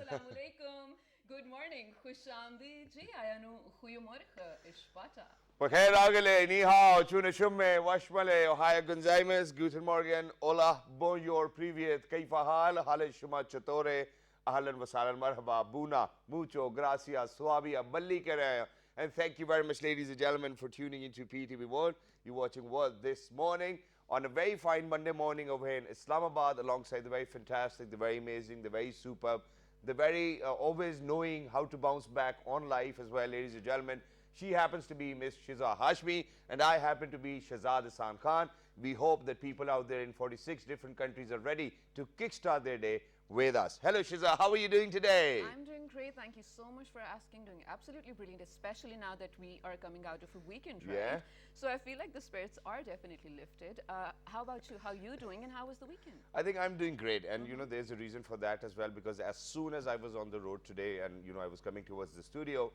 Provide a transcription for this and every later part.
Assalamu alaikum. Good morning. Khushamdi ji. Ayanu goeiemorgen. Ishpata. Bakher Agale, Ni Hao, Chune Shumme, Washmale, Ohio Gonzaimes, Guten Morgen, Hola, Bonjour, Privyet, Kaifa Hal, Hale Shuma Chatore, Ahlan Wasalan Marhaba, Buna, Mucho, Gracias, Swabia, Balli Kare. And thank you very much, ladies and gentlemen, for tuning into PTV World. You're watching World this morning on a very fine Monday morning over here in Islamabad, alongside the very fantastic, the very amazing, the very superb, the very always knowing how to bounce back on life as well, ladies and gentlemen. She happens to be Miss Shiza Hashmi, and I happen to be Shahzad Hassan Khan. We hope that people out there in 46 different countries are ready to kickstart their day with us. Hello, Shiza. How are you doing today? I'm doing great. Thank you so much for asking. Doing absolutely brilliant, especially now that we are coming out of a weekend, right? Yeah. So I feel like the spirits are definitely lifted. How about you? How are you doing, and how was the weekend? I think I'm doing great, and you know, there's a reason for that as well, because as soon as I was on the road today and you know, I was coming towards the studio,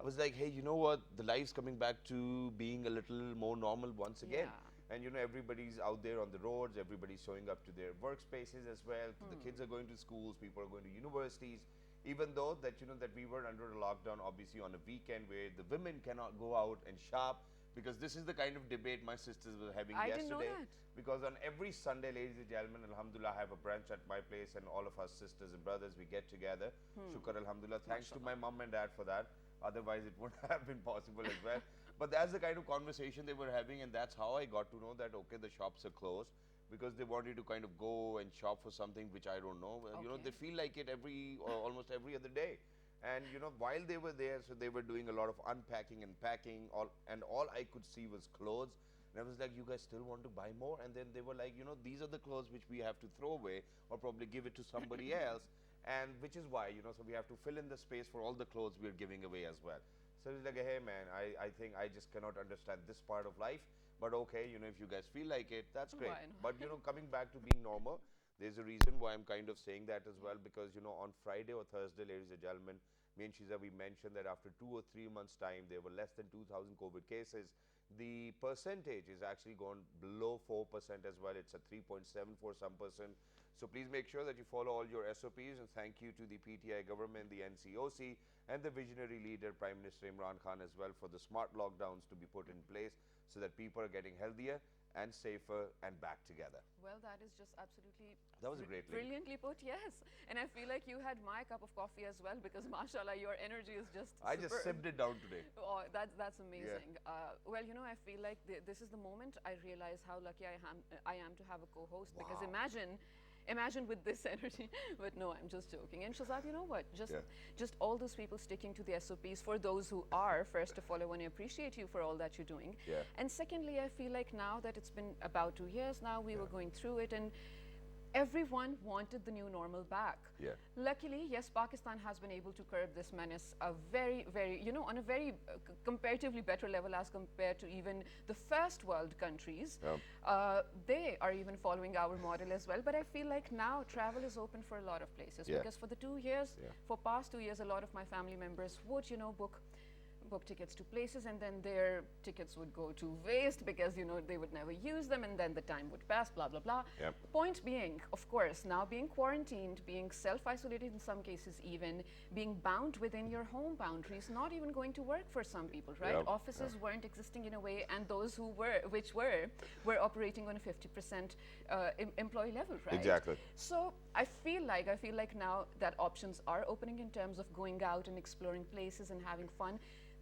I was like, hey, you know what? The life's coming back to being a little more normal once again. Yeah. And you know, everybody's out there on the roads, everybody's showing up to their workspaces as well. The kids are going to schools, people are going to universities. Even though that you know that we were under a lockdown, obviously on a weekend where the women cannot go out and shop, because this is the kind of debate my sisters were having I yesterday. didn't know that. Because on every Sunday, ladies and gentlemen, Alhamdulillah, I have a brunch at my place, and all of us sisters and brothers, we get together. Shukr, Alhamdulillah. Thanks to my mom and dad for that. Otherwise, it wouldn't have been possible as well. But that's the kind of conversation they were having, and that's how I got to know that, okay, the shops are closed, because they want you to kind of go and shop for something which I don't know. You know, they Okay. feel like it almost every other day. And you know, while they were there, so they were doing a lot of unpacking and packing, and all I could see was clothes. And I was like, you guys still want to buy more? And then they were like, you know, these are the clothes which we have to throw away or probably give it to somebody else. And which is why, you know, so we have to fill in the space for all the clothes we're giving away as well. So it's like, hey man, I think I just cannot understand this part of life. But okay, you know, if you guys feel like it, that's great. Why not? But you know, coming back to being normal, there's a reason why I'm kind of saying that as well, because you know, on Friday or Thursday, ladies and gentlemen, me and Shiza, we mentioned that after 2 or 3 months' time, there were less than 2,000 COVID cases. The percentage is actually gone below 4% as well. It's at 3.7 for some percent. So please make sure that you follow all your SOPs, and thank you to the PTI government, the NCOC, and the visionary leader, Prime Minister Imran Khan as well, for the smart lockdowns to be put in place so that people are getting healthier and safer and back together. Well, that is just absolutely That was a great link. brilliantly put, yes. And I feel like you had my cup of coffee as well, because mashallah, your energy is just I just superb. sipped it down today. Oh, that's amazing. Well, you know, I feel like this is the moment I realize how lucky I am to have a co-host, because Wow. imagine with this energy. But no, I'm just joking. And Shazad, you know what? Yeah. Just all those people sticking to the SOPs. For those who are, first of all, I want to appreciate you for all that you're doing. Yeah. And secondly, I feel like now that it's been about 2 years now, we were going through it, and everyone wanted the new normal back. Yeah. Luckily, yes, Pakistan has been able to curb this menace a very, you know, on a very comparatively better level as compared to even the first world countries. Yep. They are even following our model as well. But I feel like now travel is open for a lot of places, Yeah. because for the 2 years, Yeah. for past 2 years, a lot of my family members would, you know, book tickets to places, and then their tickets would go to waste because, you know, they would never use them, and then the time would pass, blah blah blah. Yep. Point being, of course, now being quarantined, being self-isolated in some cases, even being bound within your home boundaries, not even going to work for some people, right? Yep. Offices weren't existing in a way, and those who were operating on a 50% employee level, right? Exactly. So I feel like now that options are opening in terms of going out and exploring places and having fun.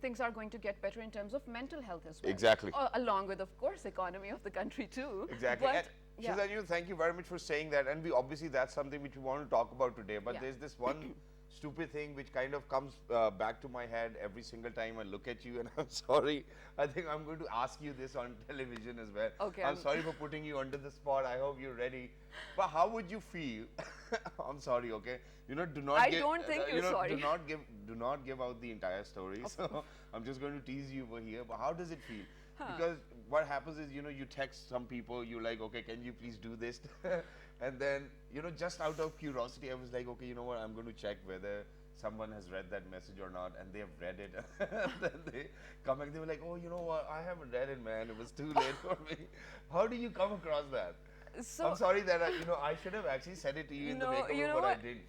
Things are going to get better in terms of mental health as well. Exactly. Along with, of course, economy of the country too. Exactly. But, And yeah. Shazad, you know, thank you very much for saying that. And we obviously, that's something which we want to talk about today. But Yeah. there's this one stupid thing which kind of comes back to my head every single time I look at you. And I'm sorry. I think I'm going to ask you this on television as well. Okay, I'm sorry for putting you under the spot. I hope you're ready. But how would you feel? I'm sorry, okay? You know, do not I give, don't think you you're know, sorry. do not give out the entire story. So I'm just going to tease you over here. But how does it feel? Because what happens is, you know, you text some people, you're like, okay, can you please do this? And then, you know, just out of curiosity, I was like, okay, you know what, I'm going to check whether someone has read that message or not, and they have read it. And then they come back, they were like, oh, you know what, I haven't read it, man, it was too late for me. How do you come across that? So I'm sorry that I should have actually said it to you in the no, makeup you room, know but I what? didn't.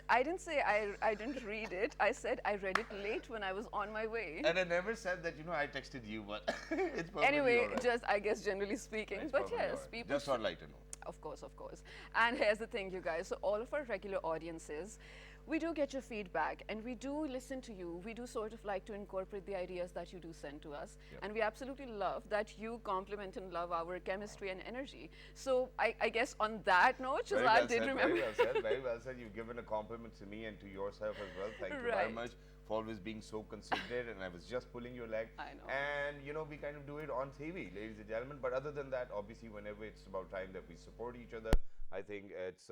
I didn't say I didn't read it. I said I read it late when I was on my way. And I never said that I texted you, but it's perfectly Anyway, all right. just I guess generally speaking, It's but perfectly yes, all right. people Just on lighter note. of course, of course. And here's the thing, you guys. So all of our regular audiences, we do get your feedback and we do listen to you. We do sort of like to incorporate the ideas that you do send to us. Yep. And we absolutely love that you compliment and love our chemistry and energy. So I guess on that note, Very Shazad well did said, remember. very well said, very well said. You've given a compliment to me and to yourself as well. Thank you very Right. much for always being so considerate. And I was just pulling your leg. I know. And we kind of do it on TV, ladies and gentlemen. But other than that, obviously, whenever it's about time that we support each other, I think it's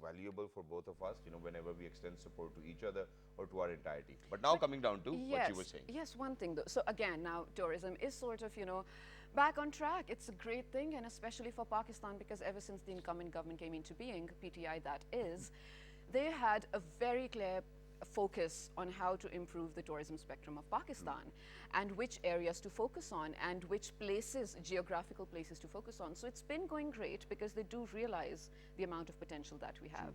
valuable for both of us. Whenever we extend support to each other or to our entirety. But now coming down to what you were saying. Yes, one thing though. So again, now tourism is sort of, back on track. It's a great thing, and especially for Pakistan, because ever since the incumbent government came into being, PTI that is, they had a very clear focus on how to improve the tourism spectrum of Pakistan and which areas to focus on and which places, geographical places to focus on. So it's been going great because they do realize the amount of potential that we have.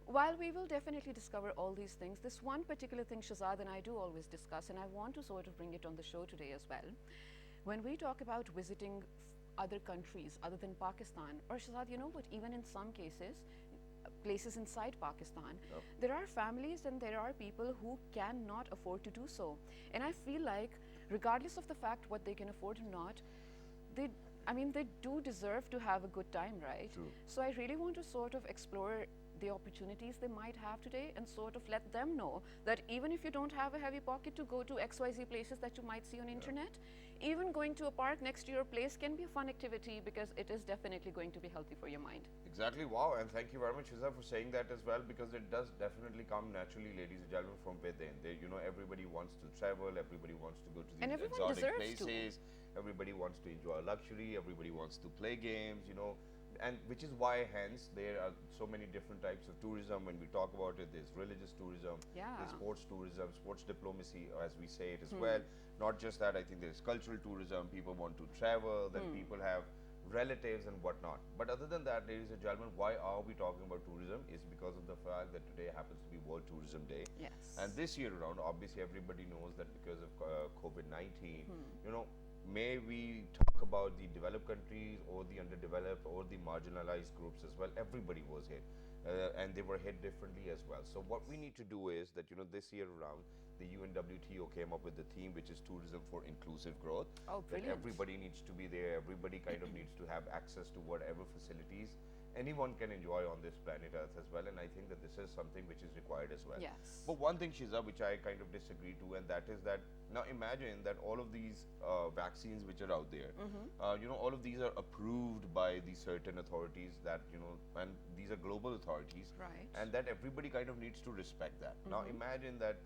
While we will definitely discover all these things, this one particular thing Shazad and I do always discuss, and I want to sort of bring it on the show today as well. When we talk about visiting other countries other than Pakistan, or Shazad, you know what, even in some cases, places inside Pakistan, there are families and there are people who cannot afford to do so. And I feel like, regardless of the fact what they can afford or not, they do deserve to have a good time, right? True. So I really want to sort of explore the opportunities they might have today and sort of let them know that even if you don't have a heavy pocket to go to XYZ places that you might see on internet, even going to a park next to your place can be a fun activity because it is definitely going to be healthy for your mind. Exactly. Wow. And thank you very much, Shiza, for saying that as well, because it does definitely come naturally, ladies and gentlemen, from within. Everybody wants to travel, everybody wants to go to And these everyone exotic deserves to. places, everybody wants to enjoy luxury, everybody wants to play games, and which is why hence there are so many different types of tourism. When we talk about it, there's religious tourism, there's sports tourism, sports diplomacy, as we say it as well. Not just that, I think there's cultural tourism, people want to travel, then people have relatives and whatnot. But other than that, ladies and gentlemen, why are we talking about tourism? Is because of the fact that today happens to be World Tourism Day. Yes. And this year around, obviously everybody knows that because of COVID-19, may we talk about the developed countries or the underdeveloped or the marginalized groups as well. Everybody was hit and they were hit differently as well. So what we need to do is that, this year around, the UNWTO came up with the theme, which is tourism for inclusive growth. Oh, that brilliant. everybody needs to be there, everybody kind of needs to have access to whatever facilities anyone can enjoy on this planet Earth as well. And I think that this is something which is required as well. Yes. But one thing, Shiza, which I kind of disagree to, and that is that now imagine that all of these vaccines which are out there, all of these are approved by the certain authorities that, and these are global authorities. Right. And that everybody kind of needs to respect that. Now imagine that,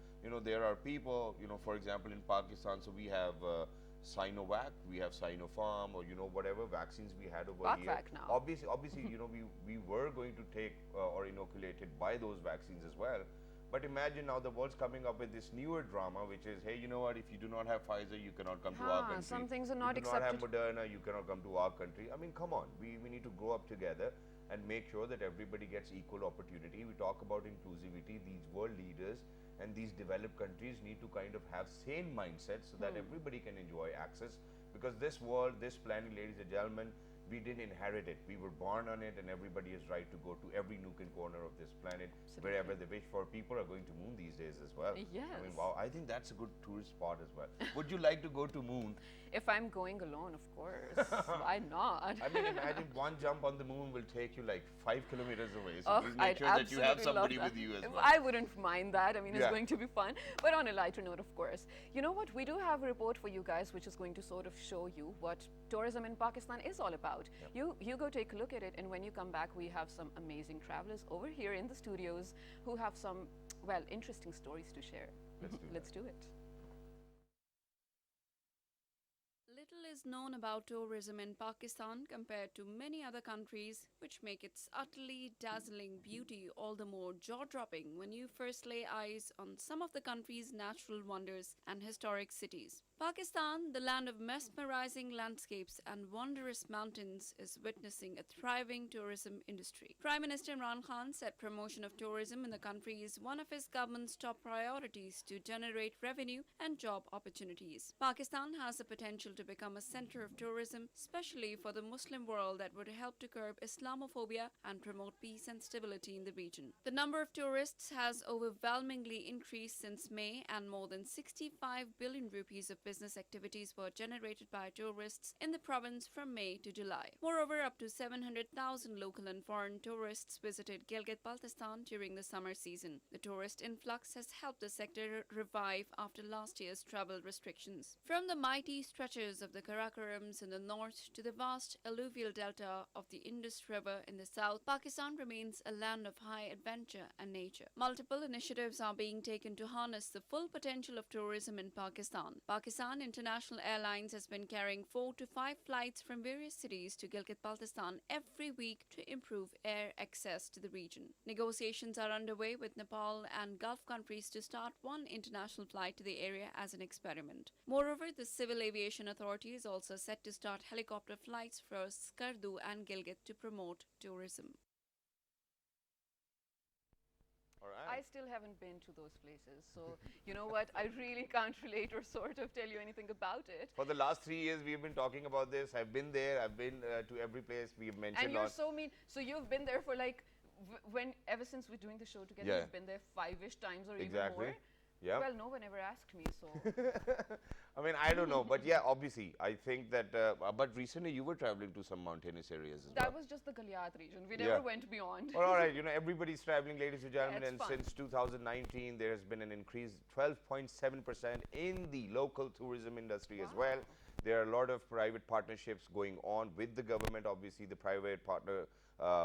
there are people, for example, in Pakistan, so we have Sinovac, we have Sinopharm, or whatever vaccines we had over here. Pakvac now. Obviously, we were going to take or inoculated by those vaccines as well. But imagine now the world's coming up with this newer drama, which is, hey, you know what? If you do not have Pfizer, you cannot come to our country. Some things are not If you do not have accepted. Moderna, you cannot come to our country. I mean, come on. We need to grow up together and make sure that everybody gets equal opportunity. We talk about inclusivity. These world leaders and these developed countries need to kind of have sane mindsets so that everybody can enjoy access, because this world, this planet, ladies and gentlemen, we didn't inherit it. We were born on it, and everybody has right to go to every nook and corner of this planet, wherever they wish for. People are going to moon these days as well. Yes. I mean, wow, I think that's a good tourist spot as well. Would you like to go to moon? If I'm going alone, of course. Why not? I mean, imagine one jump on the moon will take you like 5 kilometers away. So Oh, please make I'd sure that you have absolutely love somebody that. with you as well. I wouldn't mind that. I mean, it's Yeah. going to be fun. But on a lighter note, of course. You know what? We do have a report for you guys, which is going to sort of show you what tourism in Pakistan is all about. You go take a look at it, and when you come back, we have some amazing travelers over here in the studios who have some, well, interesting stories to share. Let's do Let's do it. Little is known about tourism in Pakistan compared to many other countries, which make its utterly dazzling beauty all the more jaw-dropping when you first lay eyes on some of the country's natural wonders and historic cities? Pakistan, the land of mesmerizing landscapes and wondrous mountains, is witnessing a thriving tourism industry. Prime Minister Imran Khan said promotion of tourism in the country is one of his government's top priorities to generate revenue and job opportunities. Pakistan has the potential to become a center of tourism, especially for the Muslim world, that would help to curb Islamophobia and promote peace and stability in the region. The number of tourists has overwhelmingly increased since May, and more than 65 billion rupees of business activities were generated by tourists in the province from May to July. Moreover, up to 700,000 local and foreign tourists visited Gilgit-Baltistan during the summer season. The tourist influx has helped the sector revive after last year's travel restrictions. From the mighty stretches of the Karakorams in the north to the vast alluvial delta of the Indus River in the south, Pakistan remains a land of high adventure and nature. Multiple initiatives are being taken to harness the full potential of tourism in Pakistan. Pakistan International Airlines has been carrying 4 to 5 flights from various cities to Gilgit-Baltistan every week to improve air access to the region. Negotiations are underway with Nepal and Gulf countries to start one international flight to the area as an experiment. Moreover, the Civil Aviation Authority is also set to start helicopter flights for Skardu and Gilgit to promote tourism. All right. I still haven't been to those places, so you know what? I really can't relate or sort of tell you anything about it. For the last 3 years, we've been talking about this. I've been there. I've been to every place we've mentioned. And you're so mean. So you've been there for like, ever since we're doing the show together, Yeah. you've been there 5-ish times or Exactly. even more. Yeah. Well, no one ever asked me, so. I mean, I don't know, but yeah, obviously, I think that. But recently, you were traveling to some mountainous areas as well. That was just the Galyat region. We Yeah. never went beyond. Well, all right, you know, everybody's traveling, ladies and gentlemen, it's and fun. since 2019, there has been an increase, 12.7% in the local tourism industry as well. There are a lot of private partnerships going on with the government, obviously the private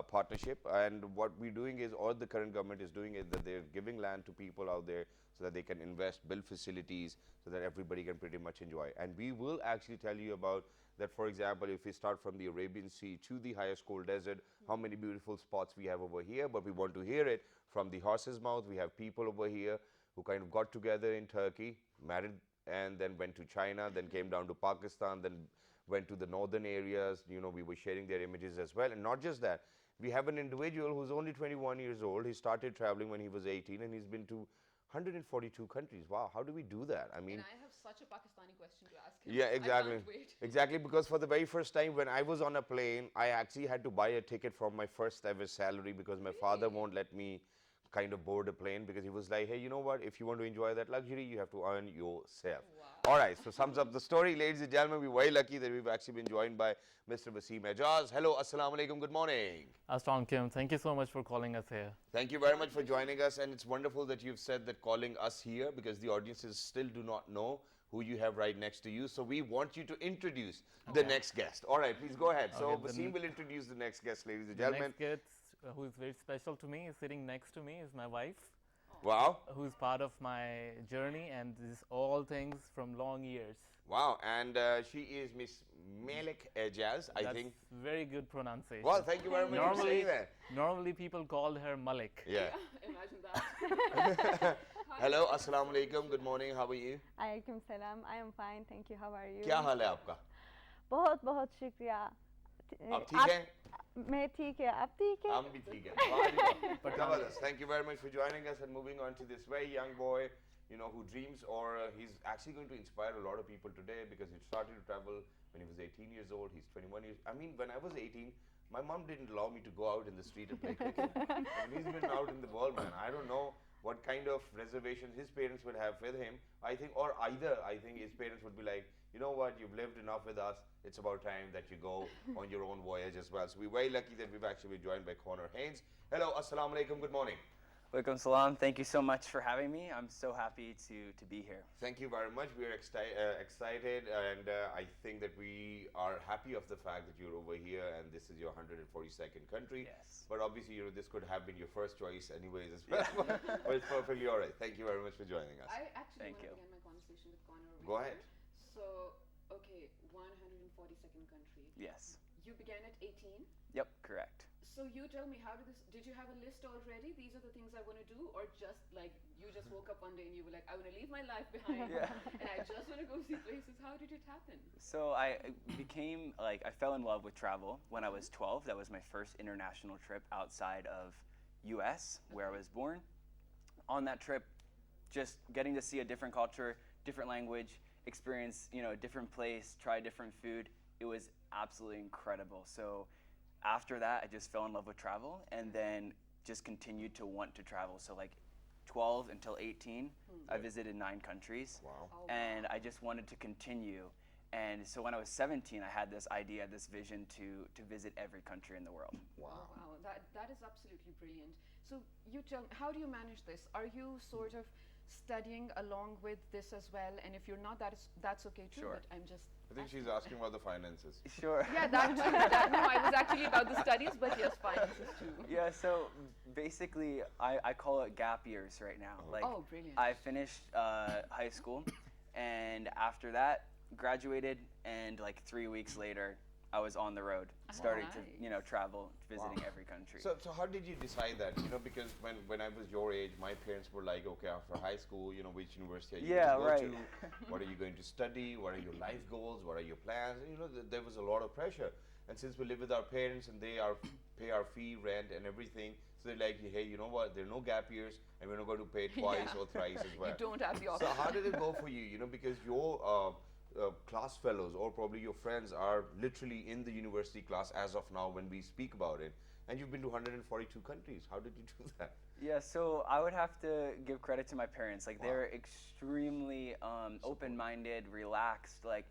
partnership. And what we're doing is, or the current government is doing, is that they're giving land to people out there so that they can invest, build facilities, so that everybody can pretty much enjoy. And we will actually tell you about that. For example, if we start from the Arabian Sea to the highest cold desert, how many beautiful spots we have over here. But we want to hear it from the horse's mouth. We have people over here who kind of got together in Turkey, married, and then went to China, then came down to Pakistan, then went to the northern areas. You know, we were sharing their images as well. And not just that, we have an individual who's only 21 years old. He started traveling when he was 18, and he's been to 142 countries. Wow, how do we do that? I mean, And I have such a Pakistani question to ask him. yeah, exactly. I can't wait. Exactly, because for the very first time when I was on a plane, I actually had to buy a ticket from my first ever salary because my father won't let me kind of board a plane, because he was like, hey, you know what, if you want to enjoy that luxury, you have to earn yourself. Wow. All right, so sums up the story. Ladies and gentlemen, we're very lucky that we've actually been joined by Mr. Wasim Ejaz. Hello, assalamu alaikum, good morning. Assalamu alaikum. Thank you so much for calling us here. Thank you very much for joining us, and it's wonderful that you've said that calling us here, because the audiences still do not know who you have right next to you. So we want you to introduce the next guest. All right, please go ahead. So Okay, Wasim will introduce the next guest, ladies and The gentlemen. next guest, who is very special to me, is sitting next to me, is my wife, Wow. who's part of my journey, and this is all things from long years. Wow, and she is Miss Malik Ejaz, I That's think. very good pronunciation. Well, thank you very much for saying that. Normally people called her Malik. Yeah. Imagine that. Hello, assalamu alaikum, good morning, how are you? Alaikum salam. I am fine, thank you. How are you? क्या हाल है आपका? बहुत बहुत शुक्रिया. आप ठीक हैं? मैं ठीक है. आप ठीक हैं? हम भी ठीक हैं. वाह जी वाह. Jabardast. Thank you very much for joining us, and moving on to this very young boy, you know, who dreams, or he's actually going to inspire a lot of people today, because he started to travel when he was 18 years old. He's 21 years. I mean, when I was 18, my mom didn't allow me to go out in the street and play cricket. And he's been out in the world, man. I don't know what kind of reservations his parents would have with him. I think, or either, I think his parents would be like, you know what, you've lived enough with us. It's about time that you go on your own voyage as well. So we're very lucky that we've actually been joined by Connor Haynes. Hello, assalamu alaikum, good morning. Walaikum salam. Thank you so much for having me. I'm so happy to be here. Thank you very much. We are excited, and I think that we are happy of the fact that you're over here, and this is your 142nd country. Yes. But obviously, you know, this could have been your first choice anyways as well. But it's perfectly all right. Thank you very much for joining us. I actually Thank want to you. begin my conversation with Connor. over Go here. ahead. So, okay, 142nd country. Yes. You began at 18. Yep, correct. So you tell me, did you have a list already? These are the things I want to do, or just like you just woke up one day and you were like, I want to leave my life behind, Yeah. and I just want to go see places. How did it happen? So I fell in love with travel when I was 12. That was my first international trip outside of US, where I was born. On that trip, just getting to see a different culture, different language, experience, a different place, try different food. It was absolutely incredible. So after that, I just fell in love with travel and then just continued to want to travel. So like 12 until 18, I visited 9 countries. Wow. Oh, And I just wanted to continue. And so when I was 17, I had this idea, this vision to visit every country in the world. wow. That is absolutely brilliant. So you tell me, how do you manage this? Are you sort of studying along with this as well? And if you're not, that's okay too. Sure. But I'm just. I think she's asking about the finances. Sure. Yeah, that too. No, I was actually about the studies, but yes, finances too. Yeah, so basically, I call it gap years right now. Like, Oh, brilliant. I finished high school, and after that, graduated, and like 3 weeks later, I was on the road, starting nice. to travel, visiting every country. So how did you decide that? Because when I was your age, my parents were like, okay, after high school, which university are you Yeah, going to go right. to? What are you going to study? What are your life goals? What are your plans? There was a lot of pressure. And since we live with our parents and they pay our fee, rent, and everything, so they're like, hey, you know what? There are no gap years, and we're not going to pay twice or thrice as well. You don't have the So option. how did it go for you? Because your class fellows or probably your friends are literally in the university class as of now when we speak about it, and you've been to 142 countries. How did you do that? Yeah, so I would have to give credit to my parents. Like, they're extremely open-minded, relaxed. Like,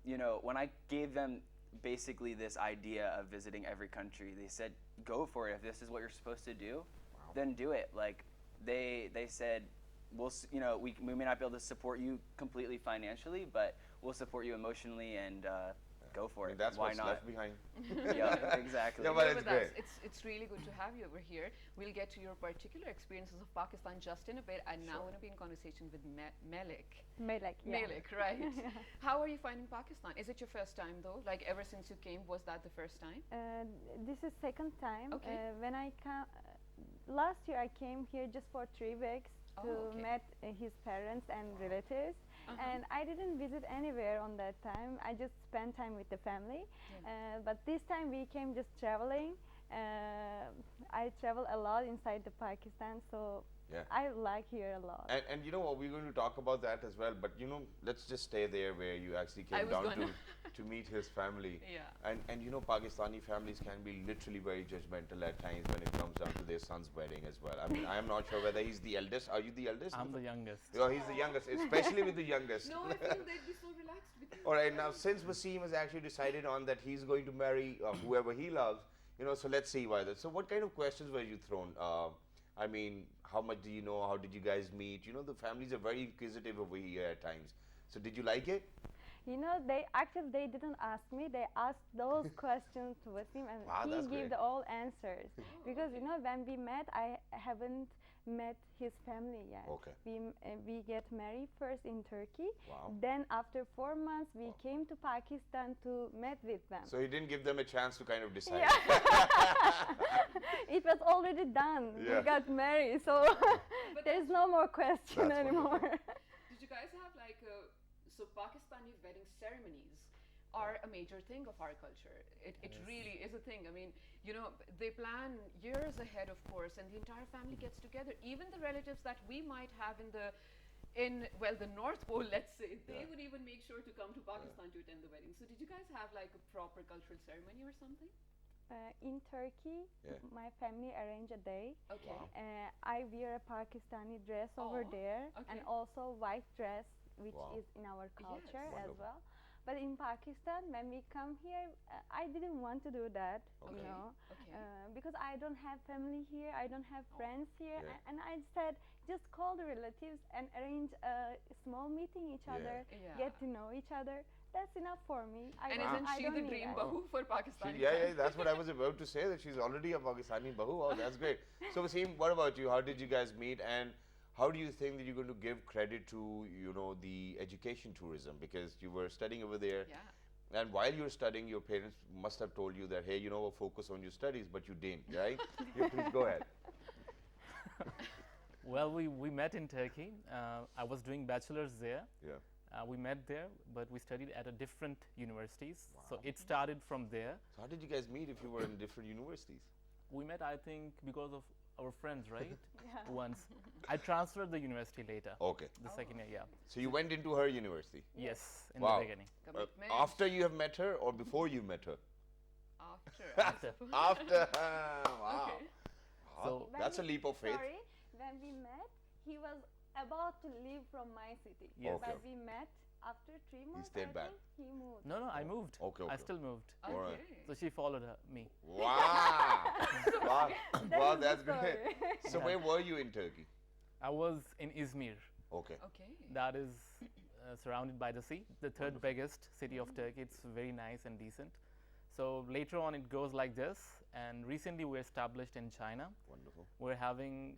when I gave them basically this idea of visiting every country, they said, go for it. If this is what you're supposed to do, then do it. Like, they said, we may not be able to support you completely financially, but we'll support you emotionally and go for it. And that's Why what's not? left behind. Yeah, exactly. Yeah, but No, it's that's- great. It's really good to have you over here. We'll get to your particular experiences of Pakistan just in a bit. I now want to be in conversation with Melik. Melek, yeah. Melik, right? How are you finding Pakistan? Is it your first time though? Like ever since you came, was that the first time? This is second time. Okay. When I last year I came here just for 3 weeks Oh, to okay. meet his parents and relatives, and I didn't visit anywhere on that time. I just spent time with the family. But this time we came just traveling. I travel a lot inside the Pakistan, so Yeah. I like here a lot. And you know what, we're going to talk about that as well, but let's just stay there where you actually I came was down gonna- to meet his family. Yeah. And Pakistani families can be literally very judgmental at times when it comes down to their son's wedding as well. I mean, I'm not sure whether he's the eldest. Are you the eldest? I'm the youngest. Oh, he's the youngest, especially with the youngest. No, I feel they'd be so relaxed with you. All right, now since Wasim has actually decided on that he's going to marry whoever he loves, so let's see why that. So what kind of questions were you thrown? I mean, how much do you know? How did you guys meet? The families are very inquisitive over here at times. So did you like it? They didn't ask me. They asked those questions to Wasim, and Wow, that's he gave great. all answers. Because when we met, I haven't met his family yet. Okay. We get married first in Turkey. Wow. Then after 4 months, we came to Pakistan to meet with them. So you didn't give them a chance to kind of decide. It was already done. Yeah. We got married, so there's no more question That's anymore. Did you guys have so Pakistani wedding ceremonies are a major thing of our culture. It really is a thing. I mean, they plan years ahead, of course, and the entire family gets together. Even the relatives that we might have in the North Pole, let's say, they would even make sure to come to Pakistan to attend the wedding. So did you guys have like a proper cultural ceremony or something? In Turkey, my family arranged a day. Okay. I wear a Pakistani dress over there, and okay. also white dress, which Wow. is in our culture Yes. as well. But in Pakistan, when we come here, I didn't want to do that, Okay. Okay. because I don't have family here, I don't have friends here, Yeah. and I said just call the relatives and arrange a small meeting each Yeah. other, Yeah. get to know each other. That's enough for me. And don't- isn't I she don't the need dream that. bahu for Pakistani? Yeah, that's what I was about to say, that she's already a Pakistani bahu. Oh, that's great. So Wasim, what about you? How did you guys meet, and how do you think that you're going to give credit to, the education tourism? Because you were studying over there. Yeah. And while you were studying, your parents must have told you that, hey, you know, focus on your studies, but you didn't, right? Yeah, please go ahead. Well, we met in Turkey. I was doing bachelor's there. Yeah. We met there, but we studied at a different universities. So it started from there. So how did you guys meet if you were in different universities? We met, I think, because of our friends, right? Once. I transferred the university later. Okay. The second year, yeah. So you went into her university? Yes, in Wow. the beginning. Commitment. After you have met her or before you met her? After. After. Wow. Okay. So When That's a we- leap of faith. Sorry, when we met, he was about to leave from my city. Yes. Okay. But we met after 3 months. stayed I back. think he moved. no, I moved. Okay, I okay. still moved. All right. Okay. So she followed me. Wow. Wow. Wow, is the that's great. story. So where were you in Turkey? I was in Izmir. Okay. Okay. That is surrounded by the sea, the third biggest city of Turkey. It's very nice and decent. So later on it goes like this, and recently we're established in China. Wonderful. We're having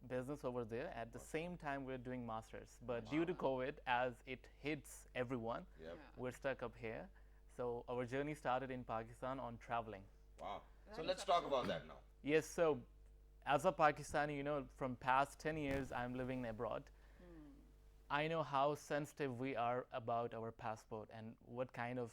business over there. At the same time we're doing masters, but due to COVID, as it hits everyone, Yep. we're stuck up here. So our journey started in Pakistan on traveling. Wow. So let's talk about that now. Yes, so as a Pakistani, you know, from past 10 years I'm living abroad. I know how sensitive we are about our passport and what kind of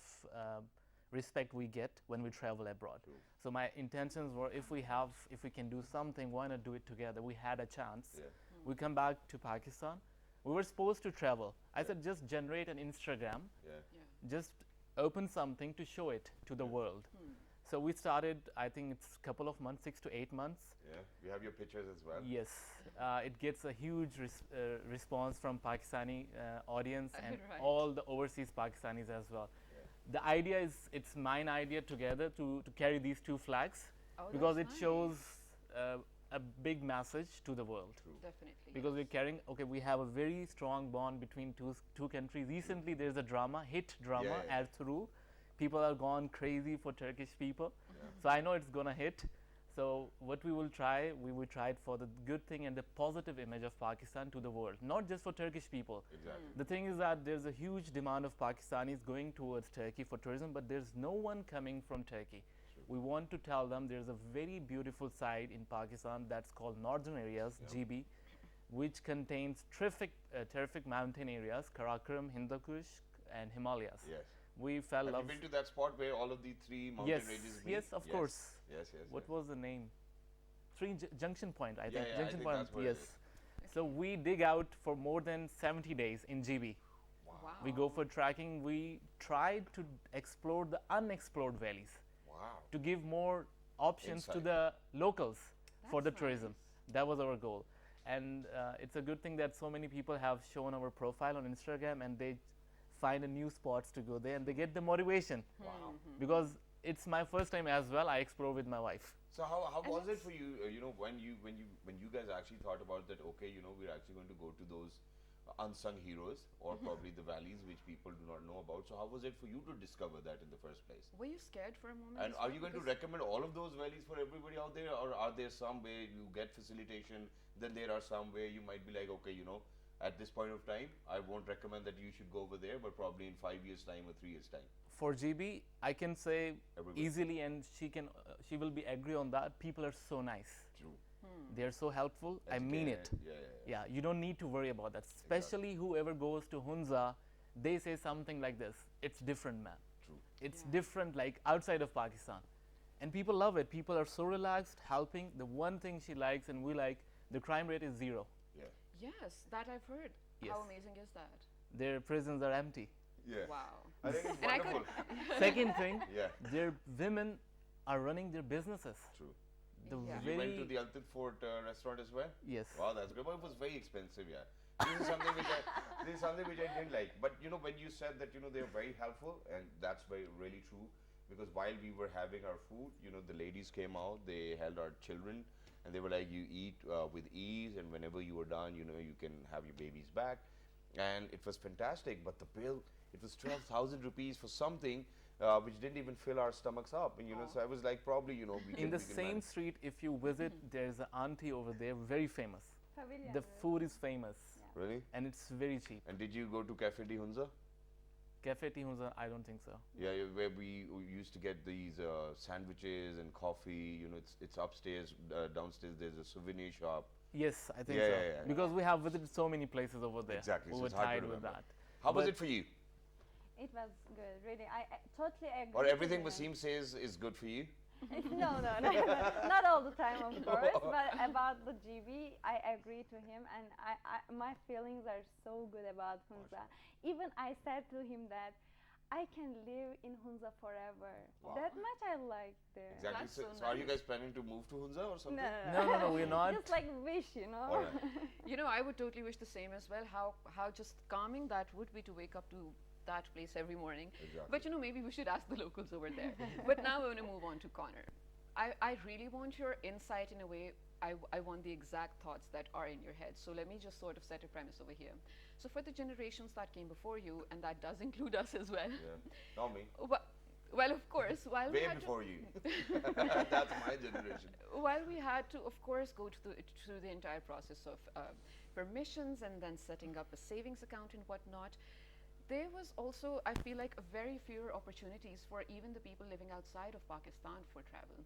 respect we get when we travel abroad. So my intentions were, if we can do something, why not do it together? We had a chance. Yeah. We come back to Pakistan. We were supposed to travel. I said, just generate an Instagram, Yeah. just open something to show it to the world. So we started, I think it's a couple of months, 6 to 8 months. Yeah. We have your pictures as well. Yes, it gets a huge response from Pakistani audience and Right. all the overseas Pakistanis as well. The idea is, it's mine idea together to carry these two flags Oh, because it that's shows nice. a big message to the world. Definitely. Because we're carrying, okay, we have a very strong bond between two countries. Recently, there's a hit drama, Yeah. Ertuğrul. People are gone crazy for Turkish people. So I know it's gonna hit. So what we will try it for the good thing and the positive image of Pakistan to the world, not just for Turkish people. Exactly. The thing is that there's a huge demand of Pakistanis going towards Turkey for tourism, but there's no one coming from Turkey. We want to tell them there's a very beautiful side in Pakistan that's called Northern Areas, GB, which contains terrific mountain areas, Karakoram, Hindu Kush, and Himalayas. Yes. We fell Have love. you been to that spot where all of the three mountain Yes, ranges meet? yes, of course. Yes, yes. What yes. was the name? Junction Point, I Yeah, think. yeah, I Junction think Point, that's what it yes. is. So we dig out for more than 70 days in GB. Wow. We go for trekking. We tried to explore the unexplored valleys Wow. to give more options to Insight. the locals for the That's tourism. nice. That was our goal. And it's a good thing that so many people have shown our profile on Instagram and they find a new spots to go there and they get the motivation. Wow. Because it's my first time as well. I explore with my wife. So how was it for you? You know, when you guys actually thought about that? Okay, you know, we're actually going to go to those unsung heroes or probably the valleys which people do not know about. So how was it for you to discover that in the first place? Were you scared for a moment? And as are well? you going to Because- recommend all of those valleys for everybody out there, or are there some where you get facilitation? Then there are some where you might be like, okay, you know, at this point of time, I won't recommend that you should go over there, but probably in 5 years' time or 3 years' time. For GB, I can say Everybody. easily, and she will be agree on that. People are so nice. True. They are so helpful. I mean it. Educated. Yeah. Yeah, you don't need to worry about that. Especially whoever goes to Hunza, they say something like this: "It's different, man. True. It's Yeah. different, like outside of Pakistan." And people love it. People are so relaxed, helping. The one thing she likes and we like, the crime rate is 0. Yeah. Yes, that I've heard. Yes. How amazing is that? Their prisons are empty. Yeah. Wow. I think it's And I wonderful. Second thing, Yeah. their women are running their businesses. True. The Yeah. You went to very the Untitled Fort restaurant as well? yes. Wow, that's good. But it was very expensive, yeah. This is something which I didn't like. But you know, when you said that, you know, they're very helpful, and that's really true. Because while we were having our food, you know, the ladies came out, they held our children, and they were like, you eat with ease, and whenever you are done, you know, you can have your babies back. And it was fantastic. But the bill, it was 12,000 rupees for something which didn't even fill our stomachs up. And you know, so I was like, probably, you know, In the we can same manage. street, if you visit, there's an auntie over there, very famous. Pavilion The Road. food is famous Really? and it's very cheap. And did you go to Cafe de Hunza? Cafe Tea Hunza, I don't think so. Yeah, where we used to get these sandwiches and coffee. You know, it's upstairs, downstairs. There's a souvenir shop. Yes, I think Yeah, so. yeah, yeah. Because we have visited so many places over there. Exactly, We so were it's hard to tired with remember. that. How was But it for you? It was good, really. I totally agree. Or with everything him. Wasim says is good for you? No, not all the time, of course. But about the GB, I agree to him, and my feelings are so good about Hunza. Even I said to him that I can live in Hunza forever. Wow. That much I like there. Exactly. That's So, so so are you nice. guys planning to move to Hunza or something? No, we're not. Just like wish, you know. All right. You know, I would totally wish the same as well. How just calming that would be to wake up to that place every morning. Exactly. But you know, maybe we should ask the locals over there. But now we're going to move on to Connor. I really want your insight in a way. I want the exact thoughts that are in your head. So let me just sort of set a premise over here. So for the generations that came before you, and that does include us as well. Yeah. Not me. Well, of course, while we Way had before you. That's my generation. while we had to, of course, go through the entire process of permissions and then setting up a savings account and whatnot, there was also, I feel like, very fewer opportunities for even the people living outside of Pakistan for travel.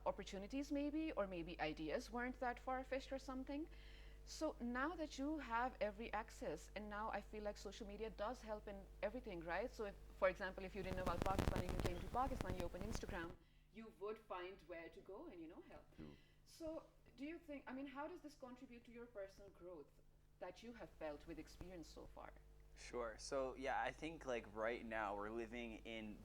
Opportunities maybe, or maybe ideas weren't that far-fetched or something. So now that you have every access, and now I feel like social media does help in everything, right? So if, for example, if you didn't know about Pakistan and you came to Pakistan, you open Instagram, you would find where to go and, you know, help. So do you think, I mean, how does this contribute to your personal growth that you have felt with experience so far? Sure. So yeah, I think like right now we're living in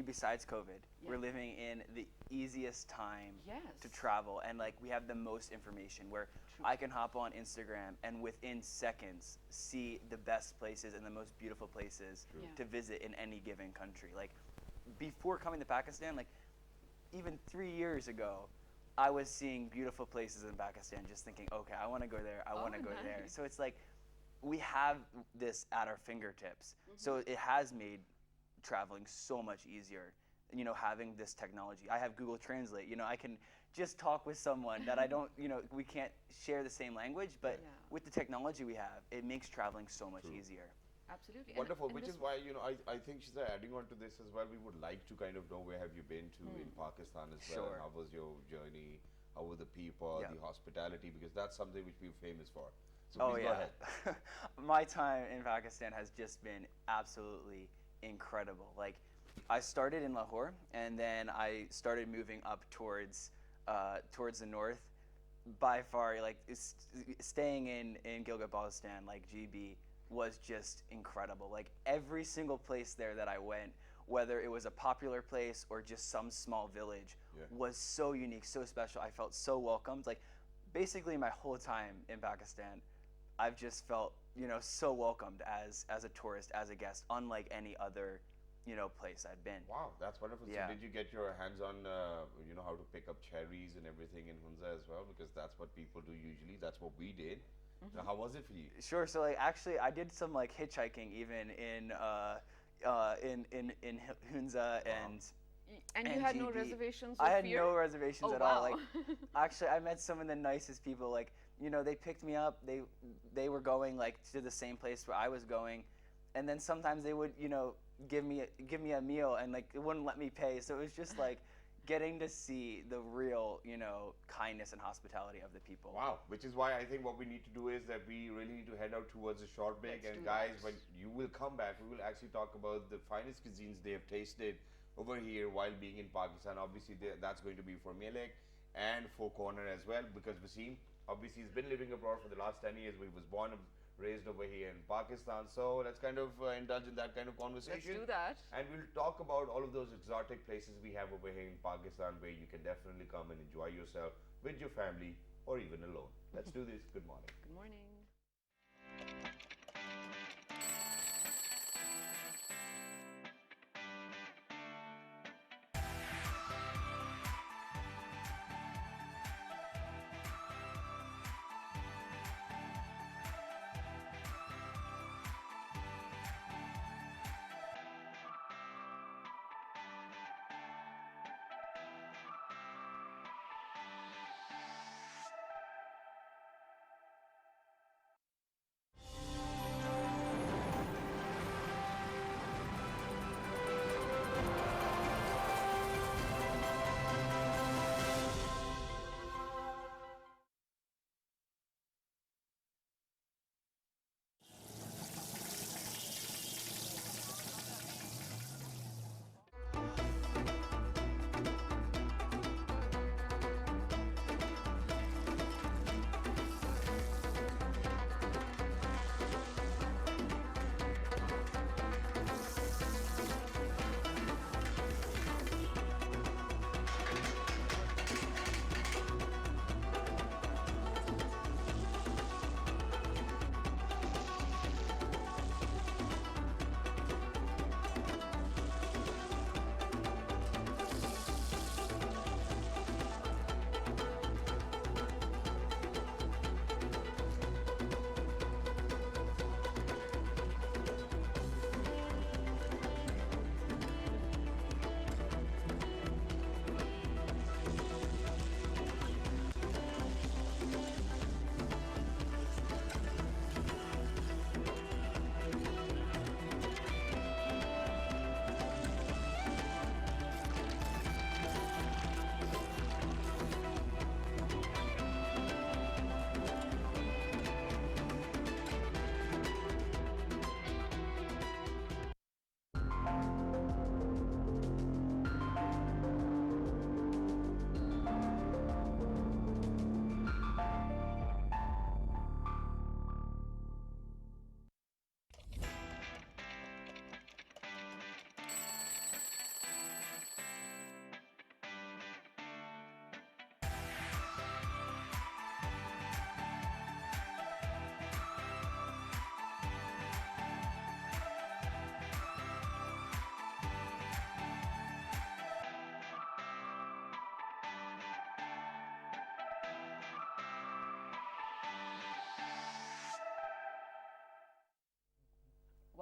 besides COVID, we're living in the easiest time to travel, and like we have the most information where I can hop on Instagram and within seconds see the best places and the most beautiful places to visit in any given country. Like before coming to Pakistan, like even 3 years ago, I was seeing beautiful places in Pakistan just thinking, okay, I want to go there, I want to go there. Nice. So it's like we have this at our fingertips. So it has made traveling so much easier, you know, having this technology. I have Google Translate, you know, I can just talk with someone that I don't, you know, we can't share the same language, but with the technology we have, it makes traveling so much easier. Absolutely. Wonderful, and which this is why, you know, I think she's adding on to this as well. We would like to kind of know where have you been to in Pakistan as well. Sure. How was your journey? How were the people, the hospitality? Because that's something which we're famous for. So please go ahead. My time in Pakistan has just been absolutely incredible. Like, I started in Lahore, and then I started moving up towards the north. By far, like staying in Gilgit-Baltistan, like GB, was just incredible. Like every single place there that I went, whether it was a popular place or just some small village, was so unique, so special. I felt so welcomed. Like basically my whole time in Pakistan, I've just felt, you know, so welcomed as a tourist, as a guest, unlike any other, you know, place I've been. Wow, that's wonderful. Yeah. So did you get your hands on, you know, how to pick up cherries and everything in Hunza as well? Because that's what people do usually. That's what we did. So how was it for you? Sure. So like actually, I did some like hitchhiking even in Hunza and you had no GB. reservations I or had fear? no reservations Oh, at all. wow. Like actually, I met some of the nicest people. Like, you know, they picked me up. They were going like to the same place where I was going, and then sometimes they would, you know, give me a meal and like it wouldn't let me pay. So it was just like getting to see the real, you know, kindness and hospitality of the people. Wow, which is why I think what we need to do is that we really need to head out towards a short break. Let's And do guys, that. when you will come back, we will actually talk about the finest cuisines they have tasted over here while being in Pakistan. Obviously, that's going to be for Melek and for Corner as well, because Wasim, obviously, he's been living abroad for the last 10 years, but he was born and raised over here in Pakistan. So let's kind of indulge in that kind of conversation. Let's do that. And we'll talk about all of those exotic places we have over here in Pakistan where you can definitely come and enjoy yourself with your family or even alone. Let's do this. Good morning. Good morning.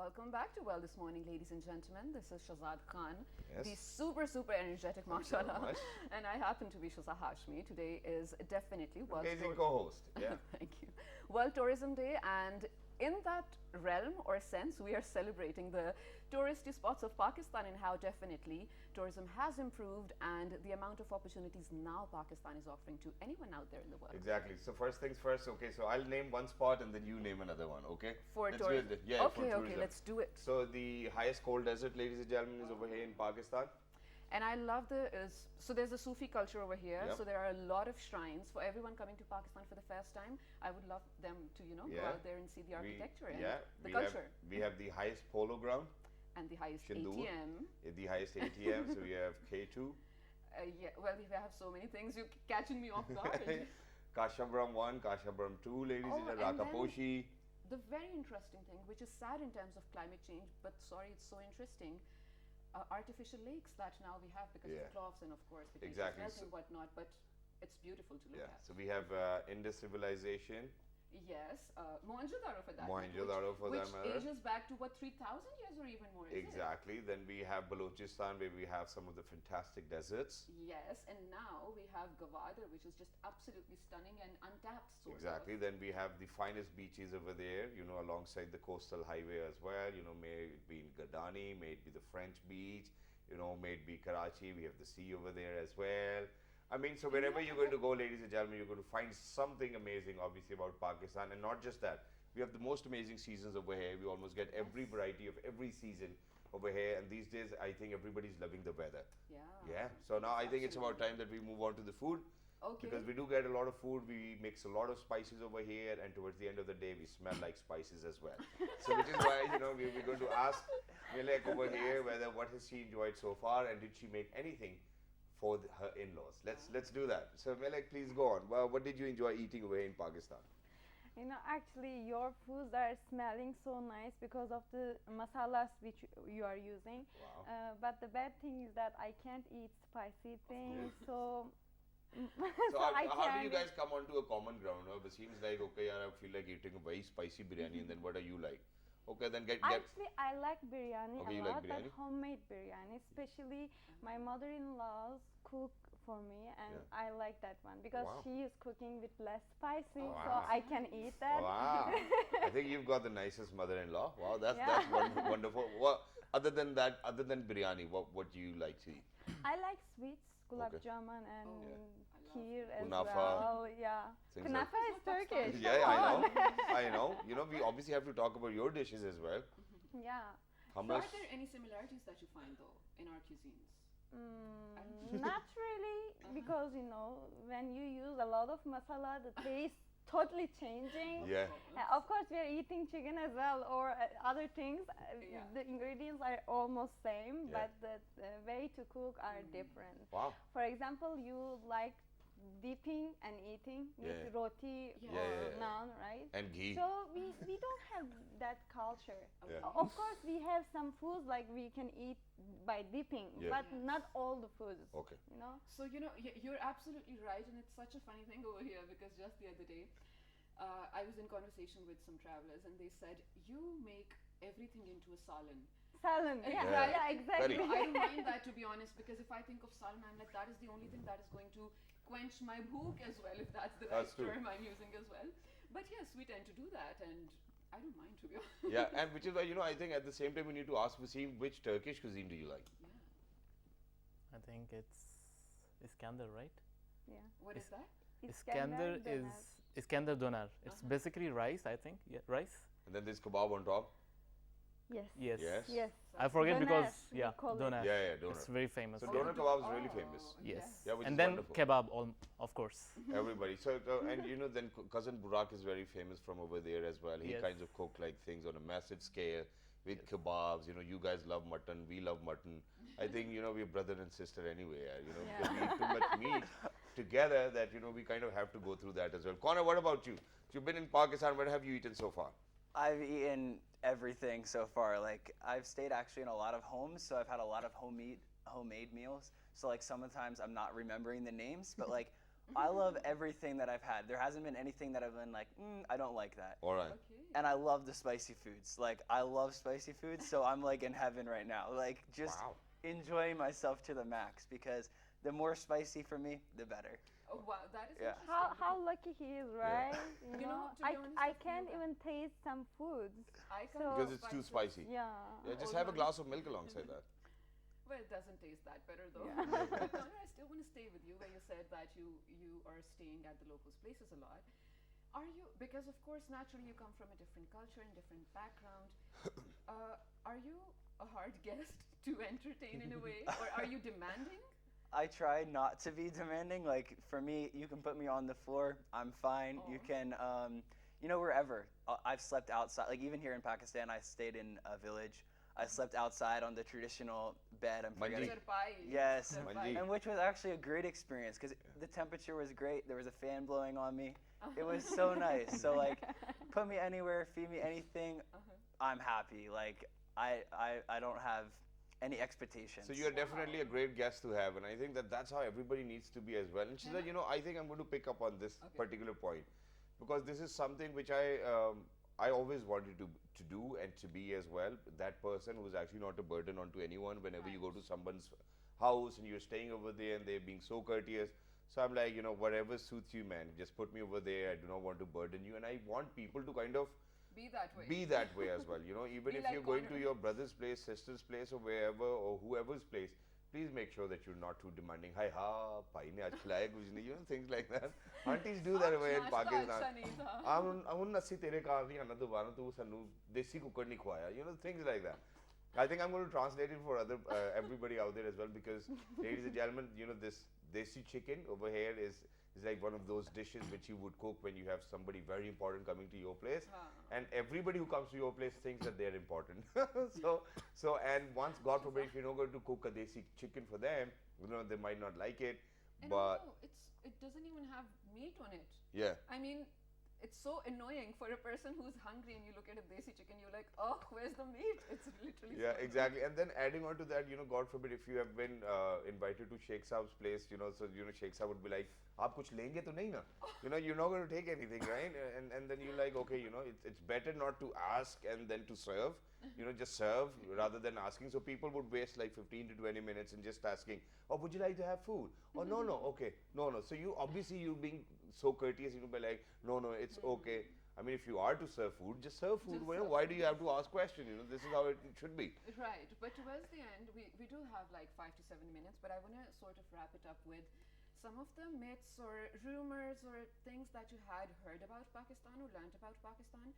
Welcome back to Well This Morning, ladies and gentlemen. This is Shazad Khan, Yes. the super energetic, Thank you very mashallah. much. And I happen to be Shaza Hashmi. Today is definitely World Amazing co-host. Yeah. Thank you. World Tourism Day, and in that realm or sense, we are celebrating the touristy spots of Pakistan and how definitely tourism has improved and the amount of opportunities now Pakistan is offering to anyone out there in the world. Exactly. So first things first. Okay. So I'll name one spot and then you name another one. Okay. For Let's do tourism. it. Yeah. for Okay, tourism. let's do it. So the highest cold desert, ladies and gentlemen, is over here in Pakistan. And I love so there's a Sufi culture over here. Yep. So there are a lot of shrines for everyone coming to Pakistan for the first time. I would love them to, go Yeah. out there and see the architecture and the we culture. we have the highest polo ground, And the highest Shindur. ATM. The highest ATM. So we have K2, Yeah, well, we have so many things. You're catching me off guard. Kashabram 1, Kashabram 2, ladies Oh, and and gentlemen, then- Rakaposhi. The very interesting thing, which is sad in terms of climate change, but sorry, it's so interesting. Artificial lakes that now we have because Yeah. of cloths and of course because Exactly. of health and whatnot, but it's beautiful to look Yeah. at. So we have Indus civilization, Yes, Mohenjo-daro for that. Mohenjo-daro for that which matter. ages back to what, 3,000 years or even more? Is Exactly. Then we have Balochistan, where we have some of the fantastic deserts. It? Yes, and now we have Gwadar, which is just absolutely stunning and untapped. Sort Exactly. Of. Then we have the finest beaches over there, alongside the coastal highway as well. May it be in Gadani, may it be the French beach, may it be Karachi. We have the sea over there as well. I mean, so wherever you're going to go, ladies and gentlemen, you're going to find something amazing, obviously, about Pakistan. And not just that, we have the most amazing seasons over here. We almost get every variety of every season over here. And these days, I think everybody's loving the weather. Yeah. Yeah. So now I think it's about time that we move on to the food. Okay. Because we do get a lot of food, we mix a lot of spices over here, and towards the end of the day, we smell like spices as well. So which is why, we're going to ask Milek over here what has she enjoyed so far, and did she make anything for her in-laws? Let's do that. So Milek, please go on. Well, what did you enjoy eating over here in Pakistan? Actually, your foods are smelling so nice because of the masalas which you are using. Wow. But the bad thing is that I can't eat spicy things, so. So I how do can't you eat. guys come onto a common ground? It seems like, okay, I feel like eating a very spicy biryani, and then what are you like? Okay, then get. Actually, I like biryani Okay, a you like lot, biryani? but homemade biryani, especially my mother-in-law's cook for me, and Yeah. I like that one because Wow. she is cooking with less spicy, Oh, so wow. I can eat that. Wow. I think you've got the nicest mother-in-law. Wow, that's Yeah. wonderful. What other than biryani, what do you like to eat? I like sweets, gulab Okay. jamun and Oh, kheer as Kunafa. well. Yeah, Things like- kunafa is Turkish. Yeah, come I on. know. I know. We obviously have to talk about your dishes as well. Yeah. Hummus. Are there any similarities that you find though in our cuisines? Not really, because when you use a lot of masala, the taste totally changing. Yeah. Of course, we are eating chicken as well or other things. Yeah. The ingredients are almost same, Yeah. but the way to cook are different. Wow. For example, you like dipping and eating with Yeah. roti Yeah. or Yeah, yeah. naan, right? And ghee. So we don't have that culture. Yeah. Of course, we have some foods like we can eat by dipping, Yeah. but not all the foods. Okay. So you're absolutely right, and it's such a funny thing over here because just the other day, I was in conversation with some travelers, and they said you make everything into a salan. Salan, yeah, Yeah. yeah, exactly. Very. I don't mind that, to be honest, because if I think of salan, I'm like, that is the only thing that is going to quench my bhook as well, if that's the right That's true. term I'm using as well. But yes, we tend to do that, and I don't mind, to be honest. Yeah, and which is why, I think at the same time we need to ask Wasim, which Turkish cuisine do you like? Yeah. I think it's Iskandar, right? Yeah. What is that? Iskandar is doner. Iskandar donar. It's basically rice, I think. Yeah, rice. And then there's kebab on top. Yes. Yes. Yes. Yes. I forget Doner, because we yeah, call it. donar. Yeah, doner. It's very famous. So Oh, doner you do- kebab is really oh, famous. Yes. Yeah, which And is then wonderful. kebab, of course. Everybody. So and then cousin Burak is very famous from over there as well. He Yes. kinds of cook like things on a massive scale with kebabs. You guys love mutton. We love mutton. I think we're brother and sister anyway. Because we eat too much meat together that we kind of have to go through that as well. Connor, what about you? You've been in Pakistan. What have you eaten so far? I've eaten everything so far. Like, I've stayed actually in a lot of homes, so I've had a lot of homemade meals. So like sometimes I'm not remembering the names, but like I love everything that I've had. There hasn't been anything that I've been like, I don't like that. All right. Okay. And I love the spicy foods. Like, I love spicy foods, so I'm like in heaven right now. Like, just Wow. enjoying myself to the max, because the more spicy for me, the better. Oh wow, that is Yeah. interesting. How lucky he is, right? You know, to be honest, I I feel can't that. even taste some foods. I can't So- do Because it's too spices. spicy. Yeah. Yeah, just Hold have a on. glass of milk alongside that. Well, it doesn't taste that better though. Yeah. But Connor, I still want to stay with you where you said that you are staying at the locals' places a lot. Are you, because of course naturally you come from a different culture and different background, are you a hard guest to entertain in a way, or are you demanding? I try not to be demanding. Like, for me, you can put me on the floor, I'm fine. You Aw. can, wherever. I've slept outside. Like, even here in Pakistan, I stayed in a village. I slept outside on the traditional bed. I'm forgetting. Manji. Sarpai. Yes, Manji. and which was actually a great experience, because the temperature was great. There was a fan blowing on me. It was so nice. So, like, put me anywhere, feed me anything, I'm happy. Like, I don't have any expectations. So you're definitely a great guest to have, and I think that that's how everybody needs to be as well. And she said, you know, I think I'm going to pick up on this particular point, because this is something which I always wanted to do and to be as well. That person who's actually not a burden onto anyone whenever you go to someone's house and you're staying over there and they're being so courteous. So I'm like, you know, whatever suits you, man, just put me over there. I do not want to burden you, and I want people to kind of Be that way. be that way as well. You know, even Be if like you're going to Connor. your brother's place, sister's place, or wherever, or whoever's place, please make sure that you're not too demanding. Hi, ha, bhai ne aaj khilaya kuch nahi, you know, things like that. Aunties do that way in Naashta Pakistan. अच्छा नहीं था. Amun nassi tere kaan nahi aana dobara tu sanu desi cooker nahi khwaya. You know, things like that. I think I'm going to translate it for other everybody out there as well, because ladies and gentlemen, you know, this desi chicken over here is like one of those dishes which you would cook when you have somebody very important coming to your place, and everybody who comes to your place thinks that they're important. so and once, God forbid, if you're not going to cook a desi chicken for them, you know, they might not like it. And But also, it doesn't even have meat on it. yeah, I mean, it's so annoying for a person who's hungry and you look at a desi chicken, you're like, oh, where's the meat? It's literally yeah, so exactly. And then adding on to that, you know, God forbid, if you have been invited to Sheikh Saab's place, you know, so you know, Sheikh Saab would be like, "Aap kuch lenge to nahi na?" You know, you're not going to take anything, right? And then you're like, okay, you know, it's better not to ask and then to serve. You know, just serve rather than asking. So people would waste like 15 to 20 minutes in just asking, "Oh, would you like to have food?" "Oh, no, okay, no." So you obviously, you being so courteous, you know, be like, "No, it's okay." I mean, if you are to serve food, just serve food. Just Well, serve why do you have to ask questions? You know, this is how it should be. Right, but towards the end, we do have like 5 to 7 minutes, but I want to sort of wrap it up with some of the myths or rumors or things that you had heard about Pakistan or learned about Pakistan,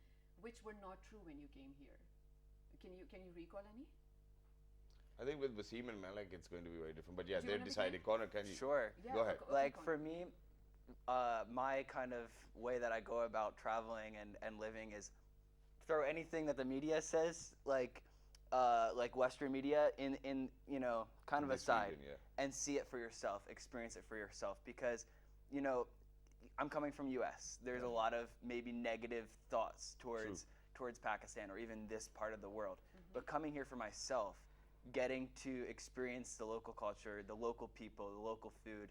which were not true when you came here. Can you recall any? I think with Wasim and Malik, it's going to be very different. But yeah, Do you they're wanna deciding. Connor, can you? Sure. Yeah, Go ahead. okay, Like, Connor. for me, my kind of way that I go about traveling and living is throw anything that the media says, like Western media, in you know, kind of This aside, region, yeah. and see it for yourself, experience it for yourself, because, you know, I'm coming from US. There's a lot of maybe negative thoughts towards Pakistan or even this part of the world. But coming here for myself, getting to experience the local culture, the local people, the local food,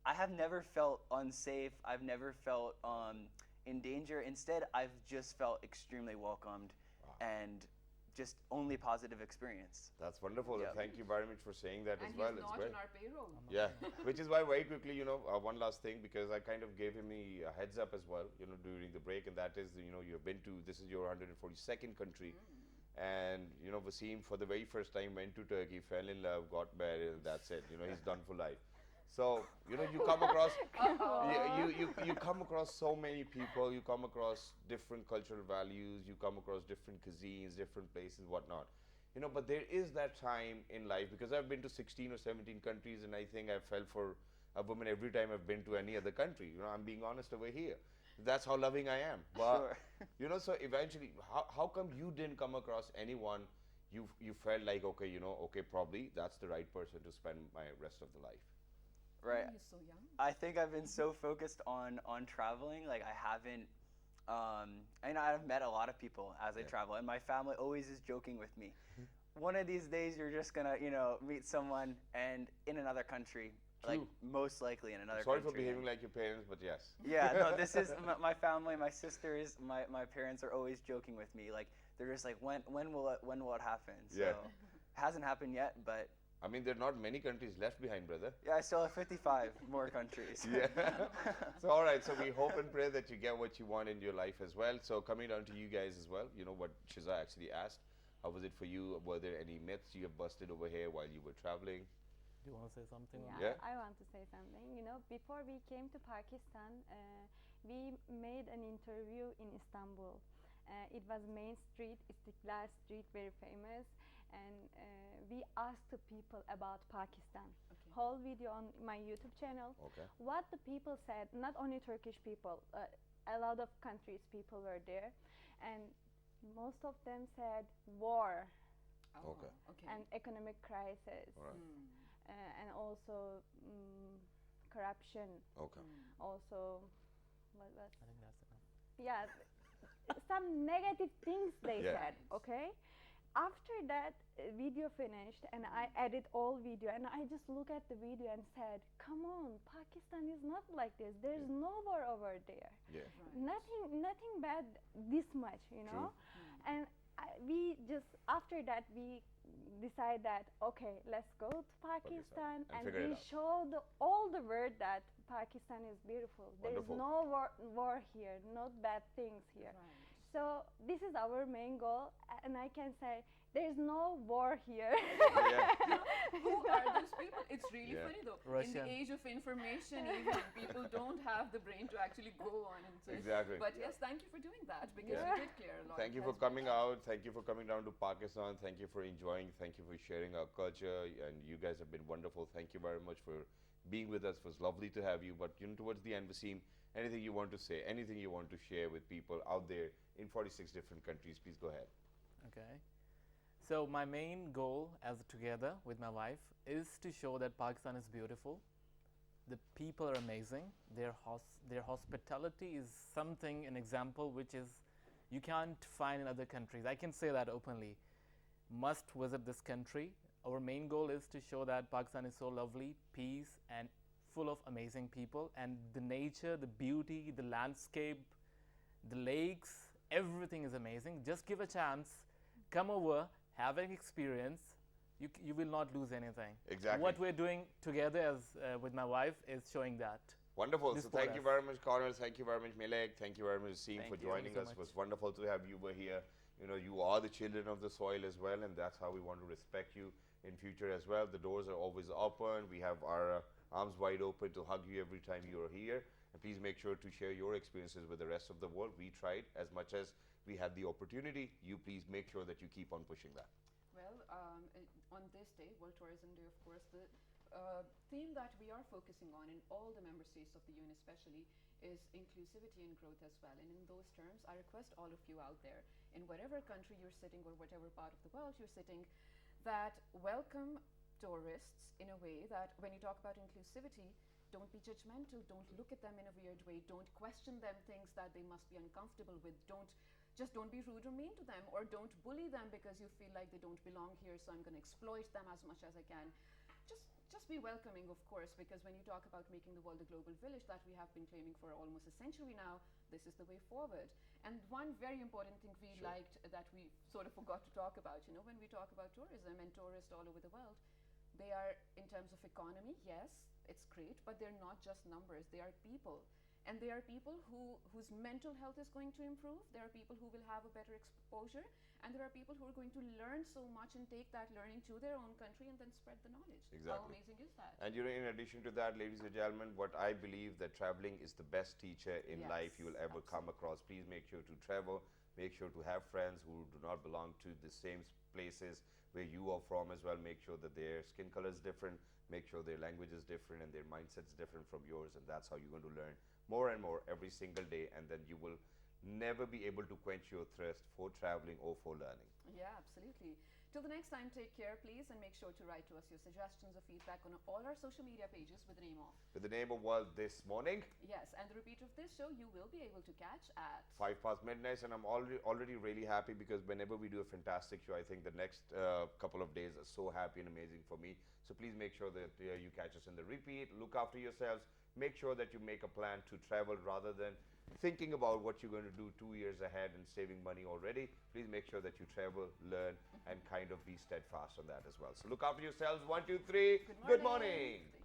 I have never felt unsafe. I've never felt in danger. Instead, I've just felt extremely welcomed and just only positive experience. That's wonderful. Yeah. And thank you very much for saying that And as well. he's It's not great. on our payroll. Yeah, which is why very quickly, you know, one last thing, because I kind of gave him a heads up as well, you know, during the break, and that is, you know, you've been to, this is your 142nd country, and, you know, Wasim for the very first time went to Turkey, fell in love, got married, and that's it. You know, he's done for life. So, you know, you come across, you come across so many people, you come across different cultural values, you come across different cuisines, different places, whatnot. You know, but there is that time in life, because I've been to 16 or 17 countries, and I think I fell for a woman every time I've been to any other country. You know, I'm being honest over here. That's how loving I am. But, Sure. you know, so eventually, how come you didn't come across anyone you felt like, okay, you know, okay, probably that's the right person to spend my rest of the life? Right. He's so young. I think I've been so focused on traveling, like I haven't. And I've met a lot of people as I travel, and my family always is joking with me. One of these days, you're just gonna, you know, meet someone and in another country, like True. most likely in another Sorry for country. behaving like your parents, but yes. Yeah, no, this is my family, my sisters, my parents are always joking with me. Like they're just like, when will it happen? So Yeah. hasn't happened yet, but I mean, there are not many countries left behind, brother. yeah, I still have 55 more countries. Yeah. So, all right. So, we hope and pray that you get what you want in your life as well. So, coming down to you guys as well, you know what Shiza actually asked. How was it for you? Were there any myths you have busted over here while you were traveling? Do you want to say something? Yeah. I want to say something. You know, before we came to Pakistan, we made an interview in Istanbul. It was Main Street, Istiklal Street, very famous, and we asked the people about Pakistan. Okay. Whole video on my YouTube channel. Okay. What the people said, not only Turkish people, a lot of countries people were there, and most of them said war Oh, Okay. okay. and economic crisis. All right. And also corruption. Okay. Also, what was? I think that's enough. Yeah, some negative things they Yeah. said. Okay. After that video finished, and I edit all video, and I just look at the video and said, "Come on, Pakistan is not like this. There's no war over there. Yeah. Nothing bad this much, you know." And we just after that we decide that okay, let's go to Pakistan, and and figure it we out. show all the world that Pakistan is beautiful. There is Wonderful. no war here, not bad things here. Right. So this is our main goal, and I can say there's no war here. Yeah. Who are those people? It's really Yeah. funny though. In Russian. the age of information, even people don't have the brain to actually go on and say. Exactly. But yes, thank you for doing that because Yeah. you did clear a lot. Thank you for coming out. Thank you for coming down to Pakistan. Thank you for enjoying. Thank you for sharing our culture. And you guys have been wonderful. Thank you very much for being with us. It was lovely to have you. But you know, towards the end, Wasim, anything you want to say, anything you want to share with people out there in 46 different countries, please go ahead. Okay. So my main goal as together with my wife is to show that Pakistan is beautiful. The people are amazing. Their hospitality is something, an example which is you can't find in other countries. I can say that openly. Must visit this country. Our main goal is to show that Pakistan is so lovely, peace, and full of amazing people. And the nature, the beauty, the landscape, the lakes, everything is amazing. Just give a chance. Come over, have an experience. You will not lose anything. Exactly. What we're doing together as with my wife is showing that. Wonderful. This So thank for you us. very much, Connor. Thank you very much, Milek. Thank you very much, Seem, Thank for you. joining Thank you us. so It much. was wonderful to have you over here. You know, you are the children of the soil as well, and that's how we want to respect you in future as well. The doors are always open. We have our arms wide open to hug you every time you are here. And please make sure to share your experiences with the rest of the world. We tried as much as we had the opportunity. You please make sure that you keep on pushing that. Well, on this day, World Tourism Day, of course, the theme that we are focusing on in all the member states of the UN especially is inclusivity and growth as well. And in those terms, I request all of you out there, in whatever country you're sitting or whatever part of the world you're sitting, that welcome tourists in a way that when you talk about inclusivity, don't be judgmental, don't look at them in a weird way, don't question them things that they must be uncomfortable with, don't be rude or mean to them, or don't bully them because you feel like they don't belong here, so I'm going to exploit them as much as I can. Just be welcoming, of course, because when you talk about making the world a global village that we have been claiming for almost a century now, this is the way forward. And one very important thing we liked that we sort of forgot to talk about, you know, when we talk about tourism and tourists all over the world, they are, in terms of economy, yes, it's great, but they're not just numbers, they are people. And they are people whose mental health is going to improve. There are people who will have a better exposure. And there are people who are going to learn so much and take that learning to their own country and then spread the knowledge. How Exactly. amazing is that? And you know, in addition to that, ladies and gentlemen, what I believe that traveling is the best teacher in life you will ever come across. Please make sure to travel. Make sure to have friends who do not belong to the same places where you are from as well. Make sure that their skin color is different. Make sure their language is different and their mindset is different from yours. And that's how you're going to learn more and more every single day. And then you will never be able to quench your thirst for traveling or for learning. Yeah, absolutely. Till the next time, take care, please, and make sure to write to us your suggestions or feedback on all our social media pages with the name of. With the name of World This Morning, Yes, and the repeat of this show you will be able to catch at 5 past midnight, and I'm already really happy because whenever we do a fantastic show, I think the next couple of days are so happy and amazing for me. So please make sure that you catch us in the repeat. Look after yourselves. Make sure that you make a plan to travel rather than thinking about what you're going to do 2 years ahead and saving money already. Please make sure that you travel, learn, and kind of be steadfast on that as well. So look after yourselves. 1, 2, 3. Good Good morning. morning.